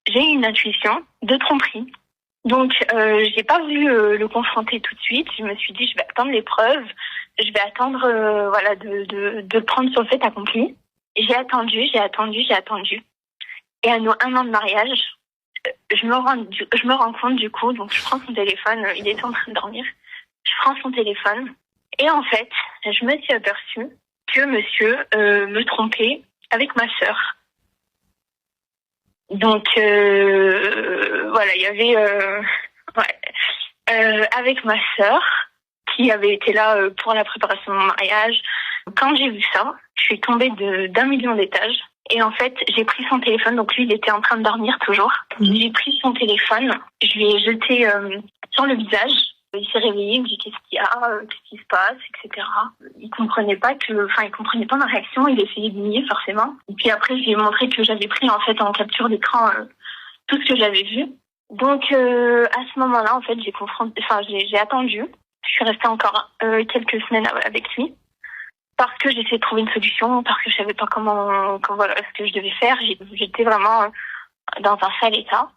j'ai eu une intuition de tromperie. Donc, j'ai pas voulu le confronter tout de suite. Je me suis dit, je vais attendre les preuves. Je vais attendre, voilà, de le prendre sur le fait accompli. J'ai attendu, j'ai attendu, j'ai attendu. Et à nos 1 an de mariage, je me rends compte du coup, donc je prends son téléphone, il était en train de dormir. Je prends son téléphone et en fait, je me suis aperçue que monsieur me trompait avec ma sœur. Donc voilà, il y avait avec ma sœur qui avait été là pour la préparation de mon mariage. Quand j'ai vu ça, je suis tombée d'un million d'étages. Et en fait, j'ai pris son téléphone. Donc lui, il était en train de dormir toujours. J'ai pris son téléphone, je lui ai jeté sur le visage. Il s'est réveillé, il me dit qu'est-ce qu'il y a, qu'est-ce qui se passe, etc. Il comprenait pas ma réaction. Il essayait de nier forcément. Et puis après, je lui ai montré que j'avais pris en fait en capture d'écran tout ce que j'avais vu. Donc à ce moment-là, en fait, j'ai attendu. Je suis restée encore quelques semaines avec lui parce que j'essayais de trouver une solution, parce que je savais pas voilà ce que je devais faire. J'étais vraiment dans un sale état.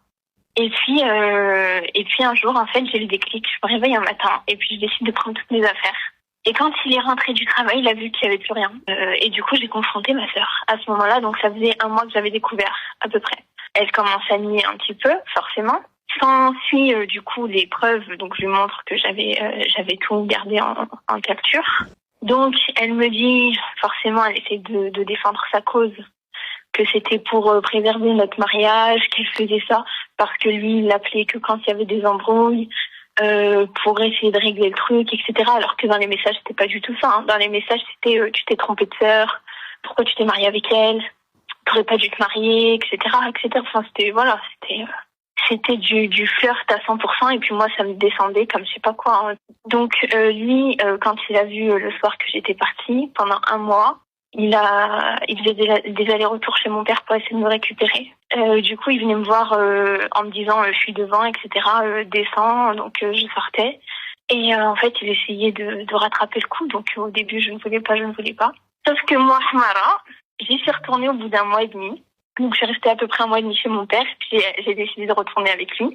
Et puis un jour, en fait, j'ai eu des clics. Je me réveille un matin et puis je décide de prendre toutes mes affaires. Et quand il est rentré du travail, il a vu qu'il y avait plus rien. Et du coup, j'ai confronté ma sœur à ce moment-là. Donc ça faisait 1 mois que j'avais découvert à peu près. Elle commence à nier un petit peu, forcément. S'ensuit du coup les preuves, donc je lui montre que j'avais tout gardé en capture. Donc elle me dit, forcément elle essaie de défendre sa cause, que c'était pour préserver notre mariage, qu'elle faisait ça parce que lui il l'appelait que quand il y avait des embrouilles, pour essayer de régler le truc, etc. Alors que dans les messages c'était pas du tout ça. Hein. Dans les messages c'était tu t'es trompé de sœur, pourquoi tu t'es marié avec elle, t'aurais pas dû te marier, etc., etc. Enfin c'était du flirt à 100% et puis moi ça me descendait comme je sais pas quoi. Hein. Donc lui quand il a vu le soir que j'étais partie pendant 1 mois, il faisait des allers-retours chez mon père pour essayer de me récupérer. Du coup il venait me voir en me disant je suis devant, etc. Descends, donc je sortais et en fait il essayait de rattraper le coup. Donc au début je ne voulais pas. Sauf que moi Mara, j'y suis retournée au bout d'1 mois et demi. Donc, je suis restée à peu près 1 mois et demi chez mon père, puis j'ai décidé de retourner avec lui.